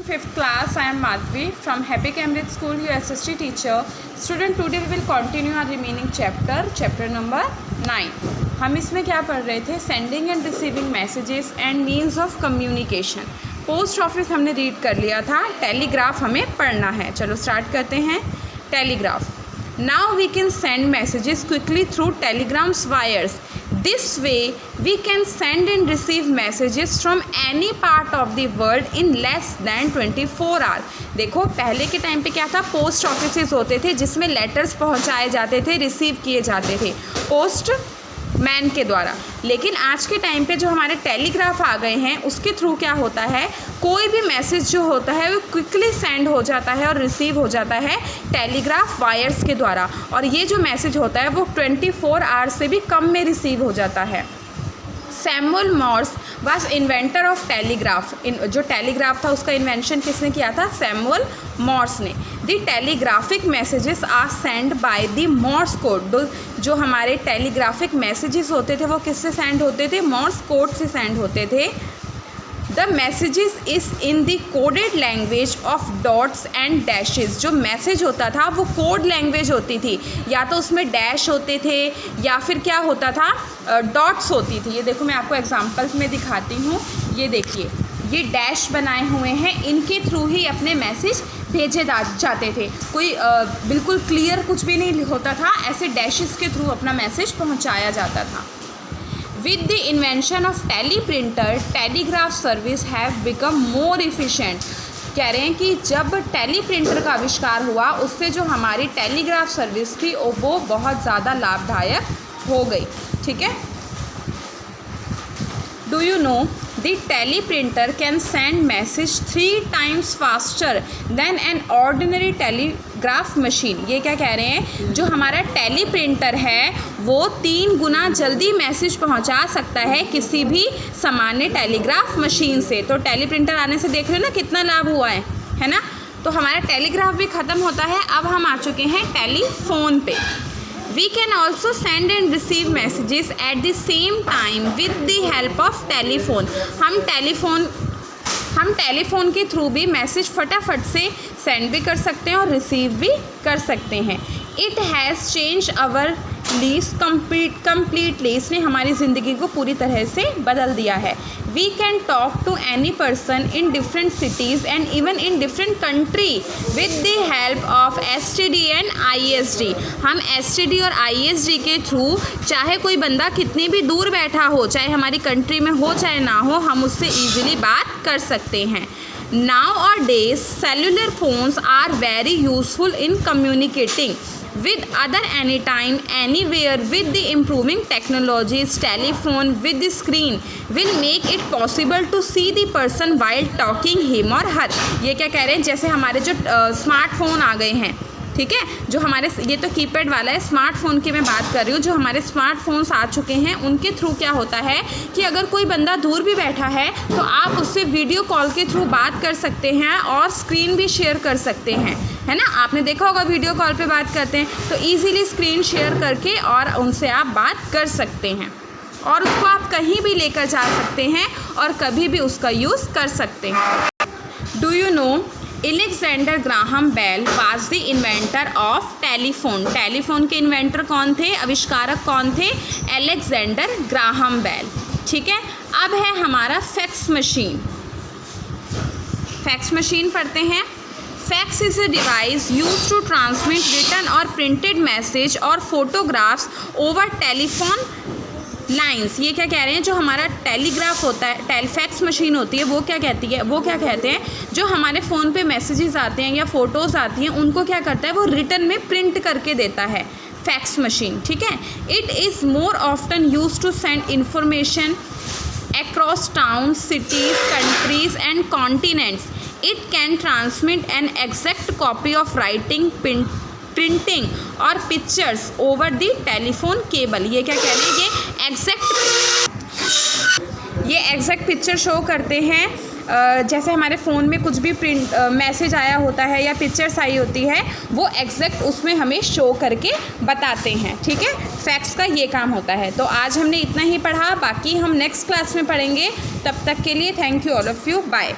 5th class. I am Madhvi from Happy Cambridge School, your SST teacher. Student, today we will continue our remaining chapter number 9. हम इसमें क्या पढ़ रहे थे? Sending end receiving messages and means of communication. Post office हमने read कर लिया था, टेलीग्राफ हमें पढ़ना है. चलो स्टार्ट करते हैं. Telegraph. Now we can send messages quickly through telegrams wires. This way we can send and receive messages from any part of the world in less than 24 hours. देखो पहले के टाइम पे क्या था, पोस्ट ऑफिसेज होते थे जिसमें letters पहुंचाए जाते थे, रिसीव किए जाते थे पोस्ट मैन के द्वारा. लेकिन आज के टाइम पे जो हमारे टेलीग्राफ आ गए हैं उसके थ्रू क्या होता है, कोई भी मैसेज जो होता है वो क्विकली सेंड हो जाता है और रिसीव हो जाता है टेलीग्राफ वायर्स के द्वारा. और ये जो मैसेज होता है वो 24 आवर्स से भी कम में रिसीव हो जाता है. Samuel Morse was inventor of telegraph. जो टेलीग्राफ था उसका इन्वेंशन किसने किया था? सैमुअल मॉर्स ने. The telegraphic messages are sent by the Morse code. जो हमारे टेलीग्राफिक मैसेजेस होते थे वो किससे सेंड होते थे? मॉर्स कोड से सेंड होते थे. The messages is in the coded language of dots and dashes. जो मैसेज होता था वो कोड लैंग्वेज होती थी, या तो उसमें डैश होते थे या फिर क्या होता था, डॉट्स होती थी. ये देखो मैं आपको एग्जांपल्स में दिखाती हूँ. ये देखिए ये डैश बनाए हुए हैं, इनके थ्रू ही अपने मैसेज भेजे जाते थे. कोई बिल्कुल क्लियर कुछ भी नहीं होता था, ऐसे डैशेस के थ्रू अपना मैसेज पहुँचाया जाता था. With the invention of teleprinter, telegraph service have become more efficient. कह रहे हैं कि जब टेलीप्रिंटर का आविष्कार हुआ उससे जो हमारी टेलीग्राफ सर्विस थी वो बहुत ज़्यादा लाभदायक हो गई. ठीक है. Do you know the teleprinter can send message 3 times faster than an ordinary telegraph machine. ये क्या कह रहे हैं, जो हमारा टेलीप्रिंटर है वो 3 गुना जल्दी मैसेज पहुंचा सकता है किसी भी सामान्य टेलीग्राफ मशीन से. तो टेलीप्रिंटर आने से देख रहे हो ना कितना लाभ हुआ है ना. तो हमारा टेलीग्राफ भी ख़त्म होता है. अब हम आ चुके हैं टेलीफोन पे. We can also send and receive messages at the same time with the help of telephone. हम टेलीफोन के थ्रू भी मैसेज फटाफट से सेंड भी कर सकते हैं और रिसीव भी कर सकते हैं. It has change our lives completely. इसने हमारी ज़िंदगी को पूरी तरह से बदल दिया है. We can talk to any person in different cities and even in different country with the help of STD and ISD. हम STD और ISD के थ्रू चाहे कोई बंदा कितनी भी दूर बैठा हो, चाहे हमारी कंट्री में हो चाहे ना हो, हम उससे ईजिली बात कर सकते हैं. Nowadays, cellular phones are very useful in communicating with other anytime, anywhere. With the improving technologies, telephone with the screen will make it possible to see the person while talking him or her. ये क्या कह रहे हैं, जैसे हमारे जो smartphone आ गए हैं, ठीक है, जो हमारे ये तो कीपैड वाला है, स्मार्टफोन की मैं बात कर रही हूँ. जो हमारे स्मार्टफोन्स आ चुके हैं उनके थ्रू क्या होता है कि अगर कोई बंदा दूर भी बैठा है तो आप उससे वीडियो कॉल के थ्रू बात कर सकते हैं और स्क्रीन भी शेयर कर सकते हैं, है ना. आपने देखा होगा वीडियो कॉल पे बात करते हैं तो ईज़िली स्क्रीन शेयर करके और उनसे आप बात कर सकते हैं और उसको आप कहीं भी लेकर जा सकते हैं और कभी भी उसका यूज़ कर सकते हैं. Do you know Alexander Graham Bell was the inventor of telephone. Telephone के इन्वेंटर कौन थे, आविष्कारक कौन थे? Alexander Graham Bell. ठीक है. अब है हमारा फैक्स मशीन. फैक्स मशीन पढ़ते हैं. Fax is a device use to transmit written और प्रिंटेड मैसेज और फोटोग्राफ्स ओवर टेलीफोन लाइन्स. ये क्या कह रहे हैं, जो हमारा टेलीग्राफ होता है, फैक्स मशीन होती है, वो क्या कहती है, वो क्या कहते हैं, जो हमारे फ़ोन पे मैसेजेस आते हैं या फ़ोटोज़ आती हैं उनको क्या करता है, वो रिटन में प्रिंट करके देता है फैक्स मशीन. ठीक है. It is more often use to send information across towns, cities, countries and continents. It can transmit an exact copy of writing, printing or pictures over the telephone cable. ये क्या कह रहे हैं, ये exact picture show करते हैं. जैसे हमारे फ़ोन में कुछ भी प्रिंट मैसेज आया होता है या पिक्चर्स आई होती है वो एग्जैक्ट उसमें हमें शो करके बताते हैं. ठीक है. फैक्स का ये काम होता है. तो आज हमने इतना ही पढ़ा, बाकी हम नेक्स्ट क्लास में पढ़ेंगे. तब तक के लिए thank you all of you. Bye.